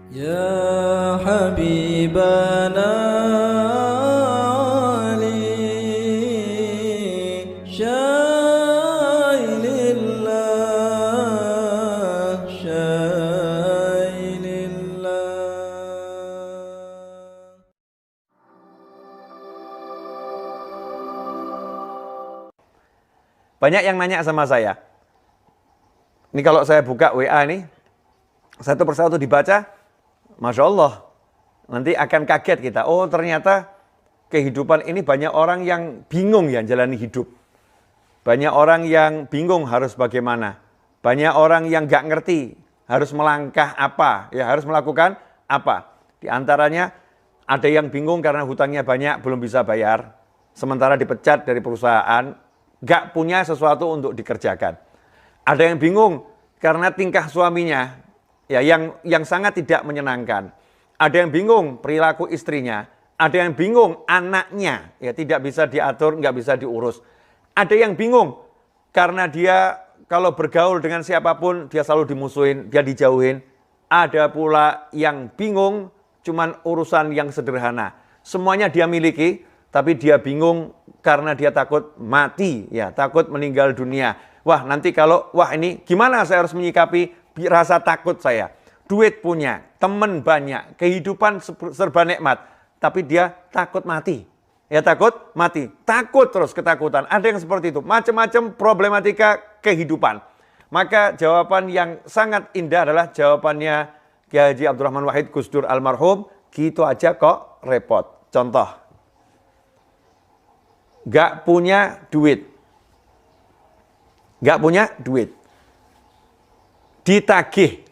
يا حبيبنا لي شايل الله شايل الله. Banyak yang nanya sama saya. Ini kalau saya buka WA nih, satu persatu dibaca, Masya Allah, nanti akan kaget kita. Oh ternyata kehidupan ini banyak orang yang bingung ya jalani hidup. Banyak orang yang bingung harus bagaimana. Banyak orang yang gak ngerti harus melangkah apa, ya harus melakukan apa. Di antaranya ada yang bingung karena hutangnya banyak, belum bisa bayar. Sementara dipecat dari perusahaan, gak punya sesuatu untuk dikerjakan. Ada yang bingung karena tingkah suaminya ya yang sangat tidak menyenangkan. Ada yang bingung perilaku istrinya, ada yang bingung anaknya ya tidak bisa diatur, nggak bisa diurus. Ada yang bingung karena dia kalau bergaul dengan siapapun dia selalu dimusuhin, dia dijauhin. Ada pula yang bingung cuman urusan yang sederhana. Semuanya dia miliki, tapi dia bingung karena dia takut mati, ya takut meninggal dunia. Wah nanti ini gimana saya harus menyikapi rasa takut saya. Duit punya, teman banyak, kehidupan serba nikmat. Tapi dia takut mati. Ya takut mati, takut terus ketakutan. Ada yang seperti itu, macam-macam problematika kehidupan. Maka jawaban yang sangat indah adalah jawabannya Kiai Haji Abdurrahman Wahid Gus Dur almarhum. Gitu aja kok repot. Contoh, gak punya duit. Gak punya duit. Ditagih.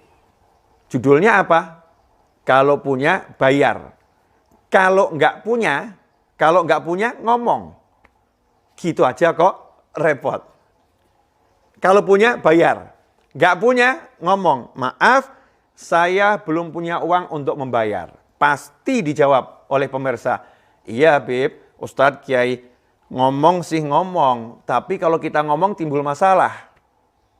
Judulnya apa? Kalau punya, bayar. Kalau nggak punya, ngomong. Gitu aja kok repot. Kalau punya, bayar. Nggak punya, ngomong. Maaf, saya belum punya uang untuk membayar. Pasti dijawab oleh pemirsa. Iya, Bib, Ustadz, Kiai, ngomong sih ngomong. Tapi kalau kita ngomong timbul masalah.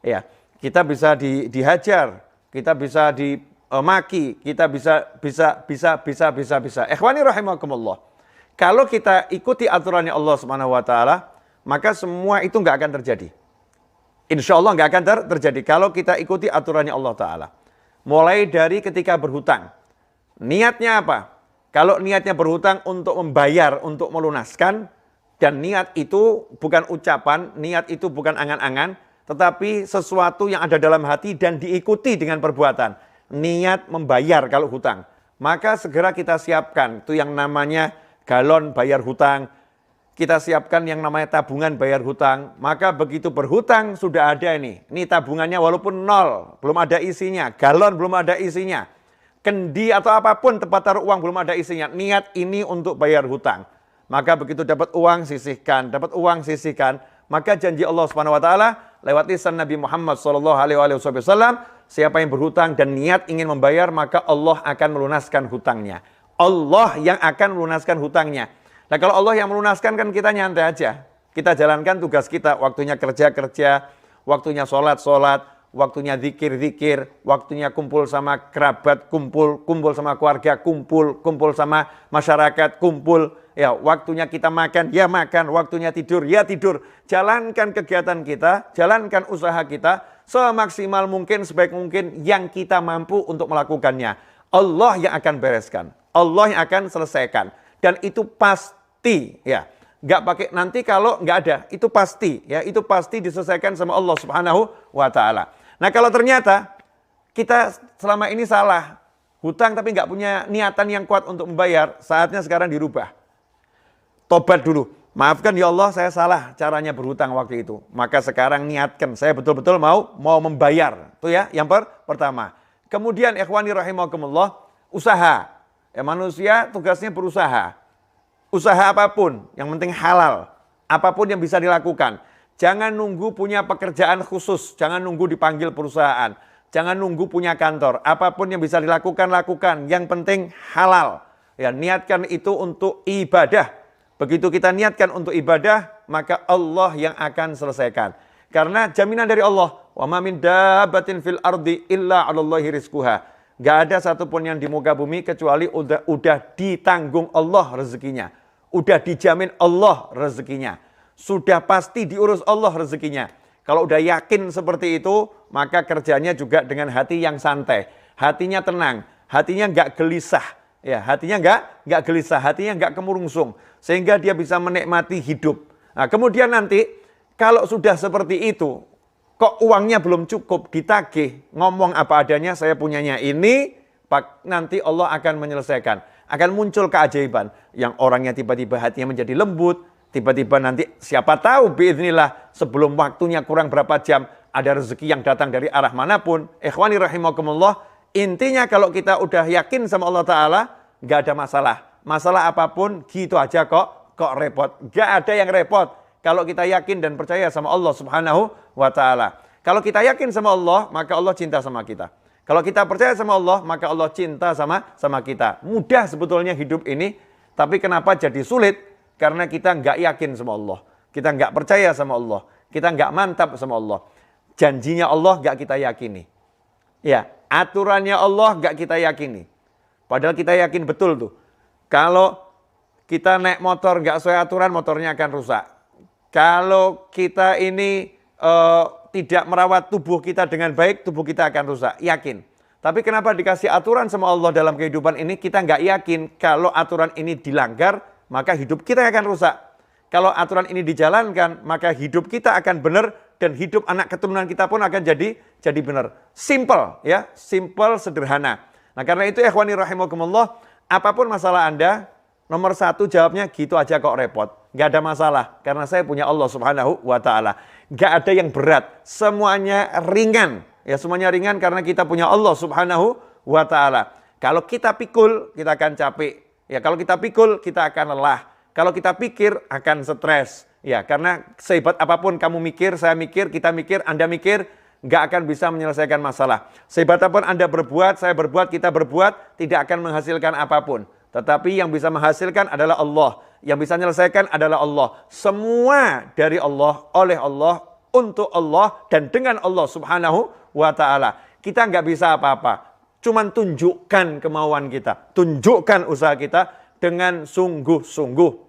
Ya, kita bisa dihajar. Kita bisa dimaki, kita bisa. Ikhwani rahimakumullah. Kalau kita ikuti aturannya Allah Subhanahu wa taala, maka semua itu enggak akan terjadi. Insya Allah enggak akan terjadi kalau kita ikuti aturannya Allah taala. Mulai dari ketika berhutang. Niatnya apa? Kalau niatnya berhutang untuk membayar, untuk melunaskan, dan niat itu bukan ucapan, niat itu bukan angan-angan, tetapi sesuatu yang ada dalam hati dan diikuti dengan perbuatan. Niat membayar kalau hutang. Maka segera kita siapkan. Itu yang namanya galon bayar hutang. Kita siapkan yang namanya tabungan bayar hutang. Maka begitu berhutang sudah ada ini. Ini tabungannya walaupun nol. Belum ada isinya. Galon belum ada isinya. Kendi atau apapun tempat taruh uang belum ada isinya. Niat ini untuk bayar hutang. Maka begitu dapat uang sisihkan. Dapat uang sisihkan. Maka janji Allah Subhanahu wa taala lewat lisan Nabi Muhammad SAW, siapa yang berhutang dan niat ingin membayar, maka Allah akan melunaskan hutangnya. Allah yang akan melunaskan hutangnya. Nah kalau Allah yang melunaskan kan kita nyantai aja. Kita jalankan tugas kita, waktunya kerja, waktunya sholat, waktunya zikir, waktunya kumpul sama kerabat, kumpul sama keluarga, kumpul sama masyarakat, kumpul. Ya, waktunya kita makan, ya makan. Waktunya tidur, ya tidur. Jalankan kegiatan kita, jalankan usaha kita semaksimal mungkin, sebaik mungkin yang kita mampu untuk melakukannya. Allah yang akan bereskan. Allah yang akan selesaikan. Dan itu pasti, ya. Nggak pakai nanti kalau nggak ada. Itu pasti, ya. Itu pasti diselesaikan sama Allah Subhanahu wa taala. Nah, kalau ternyata kita selama ini salah, hutang tapi nggak punya niatan yang kuat untuk membayar, saatnya sekarang dirubah. Tobat dulu. Maafkan ya Allah, saya salah caranya berhutang waktu itu. Maka sekarang niatkan, saya betul-betul mau membayar. Itu ya, yang pertama. Kemudian ikhwani rahimakumullah, usaha. Ya, manusia tugasnya berusaha. Usaha apapun, yang penting halal. Apapun yang bisa dilakukan. Jangan nunggu punya pekerjaan khusus, jangan nunggu dipanggil perusahaan. Jangan nunggu punya kantor. Apapun yang bisa dilakukan, lakukan. Yang penting halal. Ya, niatkan itu untuk ibadah. Begitu kita niatkan untuk ibadah, maka Allah yang akan selesaikan. Karena jaminan dari Allah, wa ma min dabbatin fil ardi illa 'alallahi rizquha. Nggak ada satupun yang di muka bumi kecuali udah ditanggung Allah rezekinya. Udah dijamin Allah rezekinya. Sudah pasti diurus Allah rezekinya. Kalau udah yakin seperti itu, maka kerjanya juga dengan hati yang santai. Hatinya tenang, hatinya nggak gelisah. Ya, hatinya nggak gelisah, hatinya nggak kemurungsung. Sehingga dia bisa menikmati hidup. Nah, kemudian nanti kalau sudah seperti itu, kok uangnya belum cukup, ditagih, ngomong apa adanya, saya punyanya ini, nanti Allah akan menyelesaikan. Akan muncul keajaiban, yang orangnya tiba-tiba hatinya menjadi lembut, tiba-tiba nanti siapa tahu, biiznillah, sebelum waktunya kurang berapa jam, ada rezeki yang datang dari arah manapun. Ikhwani rahimakumullah, intinya kalau kita udah yakin sama Allah Ta'ala, nggak ada masalah. Masalah apapun, gitu aja kok repot. Nggak ada yang repot. Kalau kita yakin dan percaya sama Allah Subhanahu wa Ta'ala. Kalau kita yakin sama Allah, maka Allah cinta sama kita. Kalau kita percaya sama Allah, maka Allah cinta sama kita. Mudah sebetulnya hidup ini, tapi kenapa jadi sulit? Karena kita nggak yakin sama Allah. Kita nggak percaya sama Allah. Kita nggak mantap sama Allah. Janjinya Allah nggak kita yakini. Ya, aturannya Allah nggak kita yakini. Padahal kita yakin betul tuh. Kalau kita naik motor nggak sesuai aturan, motornya akan rusak. Kalau kita ini tidak merawat tubuh kita dengan baik, tubuh kita akan rusak. Yakin. Tapi kenapa dikasih aturan sama Allah dalam kehidupan ini, kita nggak yakin kalau aturan ini dilanggar, maka hidup kita akan rusak. Kalau aturan ini dijalankan, maka hidup kita akan benar dan hidup anak keturunan kita pun akan jadi benar. Simple, ya, simple, sederhana. Nah, karena itu ikhwani rahimakumullah, apapun masalah Anda, nomor satu jawabnya gitu aja kok repot. Nggak ada masalah, karena saya punya Allah Subhanahu wa Ta'ala. Nggak ada yang berat, semuanya ringan. Ya, semuanya ringan karena kita punya Allah Subhanahu wa Ta'ala. Kalau kita pikul, kita akan capek. Ya, kalau kita pikul, kita akan lelah. Kalau kita pikir, akan stres. Ya, karena sehebat apapun kamu mikir, saya mikir, kita mikir, Anda mikir, nggak akan bisa menyelesaikan masalah. Sehebat apapun Anda berbuat, saya berbuat, kita berbuat, tidak akan menghasilkan apapun. Tetapi yang bisa menghasilkan adalah Allah. Yang bisa menyelesaikan adalah Allah. Semua dari Allah, oleh Allah, untuk Allah, dan dengan Allah Subhanahu wa Ta'ala. Kita nggak bisa apa-apa. Cuman tunjukkan kemauan kita. Tunjukkan usaha kita dengan sungguh-sungguh.